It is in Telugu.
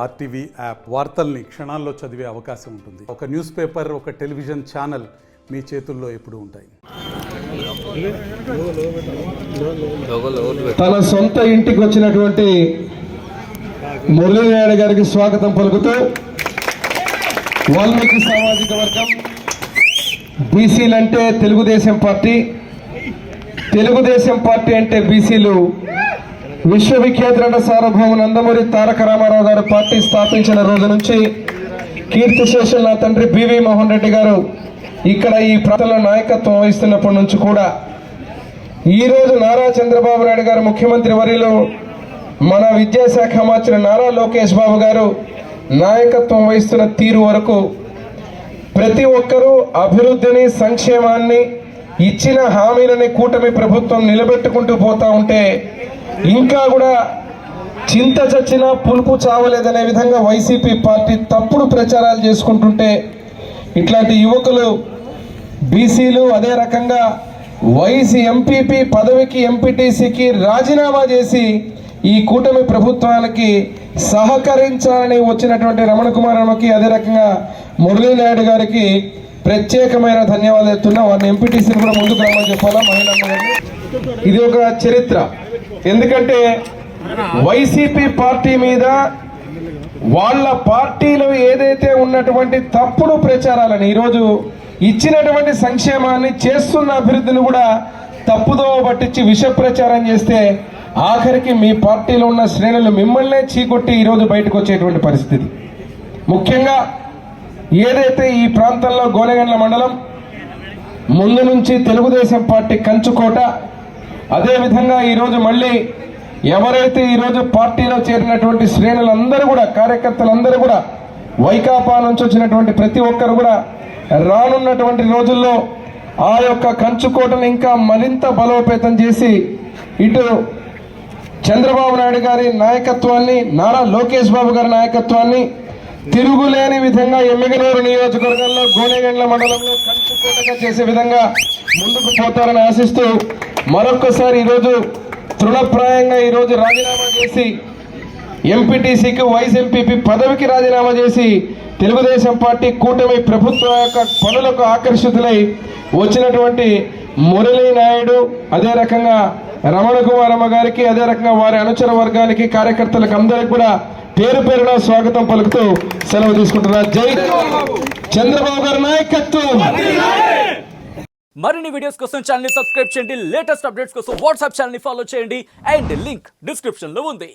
ఆర్టీవీ యాప్ వార్తల్ని క్షణాల్లో చదివే అవకాశం ఉంటుంది. ఒక న్యూస్ పేపర్, ఒక టెలివిజన్ ఛానల్ మీ చేతుల్లో ఎప్పుడూ ఉంటాయి. తన సొంత ఇంటికి వచ్చినటువంటి మురళీనాయుడు గారికి స్వాగతం పలుకుతూ వాల్మీకి సామాజిక వర్గం, బీసీలంటే తెలుగుదేశం పార్టీ, తెలుగుదేశం పార్టీ అంటే బీసీలు, విశ్వవిఖ్యాత నట సార్వభౌమ నందమూరి తారక రామారావు గారు పార్టీ స్థాపించిన రోజు నుంచి కీర్తిశేషులు నా తండ్రి బివి మోహన్ రెడ్డి గారు ఇక్కడ ఈ ప్రాంతంలో నాయకత్వం వహిస్తున్నప్పటి నుంచి కూడా ఈరోజు నారా చంద్రబాబు నాయుడు గారు ముఖ్యమంత్రి వర్యులు, మన విద్యాశాఖ మంత్రి నారా లోకేష్ బాబు గారు నాయకత్వం వహిస్తున్న తీరు వరకు ప్రతి ఒక్కరూ అభివృద్ధిని, సంక్షేమాన్ని, ఇచ్చిన హామీలని కూటమి ప్రభుత్వం నిలబెట్టుకుంటూ పోతా ఉంటే ఇంకా కూడా చింత చచ్చినా పులుపు చావలేదనే విధంగా వైసీపీ పార్టీ తప్పుడు ప్రచారాలు చేసుకుంటుంటే ఇట్లాంటి యువకులు, బీసీలు అదే రకంగా వైసీ ఎంపీపీ పదవికి, ఎంపీటీసీకి రాజీనామా చేసి ఈ కూటమి ప్రభుత్వానికి సహకరించాలని వచ్చినటువంటి రమణ కుమారమ్మకి, అదే రకంగా మురళీనాయుడు గారికి ప్రత్యేకమైన ధన్యవాదాలు చెప్తున్నా. వారిని ఎంపీటీసీని కూడా ముందుకు రమ్మని చెప్పాలా మహిళమ్మ గారిని. ఇది ఒక చరిత్ర. ఎందుకంటే వైసీపీ పార్టీ మీద వాళ్ళ పార్టీలో ఏదైతే ఉన్నటువంటి తప్పుడు ప్రచారాలని, ఈరోజు ఇచ్చినటువంటి సంక్షేమాన్ని, చేస్తున్న అభివృద్ధిని కూడా తప్పుదోవ పట్టించి విష ప్రచారం చేస్తే ఆఖరికి మీ పార్టీలో ఉన్న శ్రేణులు మిమ్మల్నే చీకొట్టి ఈరోజు బయటకు వచ్చేటువంటి పరిస్థితి. ముఖ్యంగా ఏదైతే ఈ ప్రాంతంలో గోనెగండ్ల మండలం ముందు నుంచి తెలుగుదేశం పార్టీ కంచుకోట, అదేవిధంగా ఈరోజు మళ్ళీ ఎవరైతే ఈరోజు పార్టీలో చేరినటువంటి శ్రేణులందరూ కూడా, కార్యకర్తలందరూ కూడా, వైకాపా నుంచి వచ్చినటువంటి ప్రతి ఒక్కరు కూడా రానున్నటువంటి రోజుల్లో ఆ యొక్క కంచుకోటను ఇంకా మరింత బలోపేతం చేసి ఇటు చంద్రబాబు నాయుడు గారి నాయకత్వాన్ని, నారా లోకేష్ బాబు గారి నాయకత్వాన్ని తిరుగులేని విధంగా ఎమ్మిగనూరు నియోజకవర్గంలో గోనెగండ్ల మండలంలో కంచుకోటగా చేసే విధంగా ముందుకు పోతారని ఆశిస్తూ మరొక్కసారి ఈరోజు తృణప్రాయంగా ఈరోజు రాజీనామా చేసి ఎంపీటీసీకి, వైస్ ఎంపీపీ పదవికి రాజీనామా చేసి తెలుగుదేశం పార్టీ కూటమి ప్రభుత్వం యొక్క పనులకు ఆకర్షితులై వచ్చినటువంటి మురళీనాయుడు, అదే రకంగా రమణ కుమారమ్మ గారికి, అదే రకంగా వారి అనుచర వర్గానికి, కార్యకర్తలకు అందరికి కూడా పేరు పేరున స్వాగతం పలుకుతూ సెలవు తీసుకుంటున్నారు. జై చంద్రబాబు గారి నాయకత్వం. మరిన్ని వీడియోస్ కోసం ఛానల్ ని సబ్స్క్రైబ్ చేయండి. లేటెస్ట్ అప్డేట్స్ కోసం వాట్సాప్ ఛానల్ ని ఫాలో చేయండి. అండ్ లింక్ డిస్క్రిప్షన్ లో ఉంది.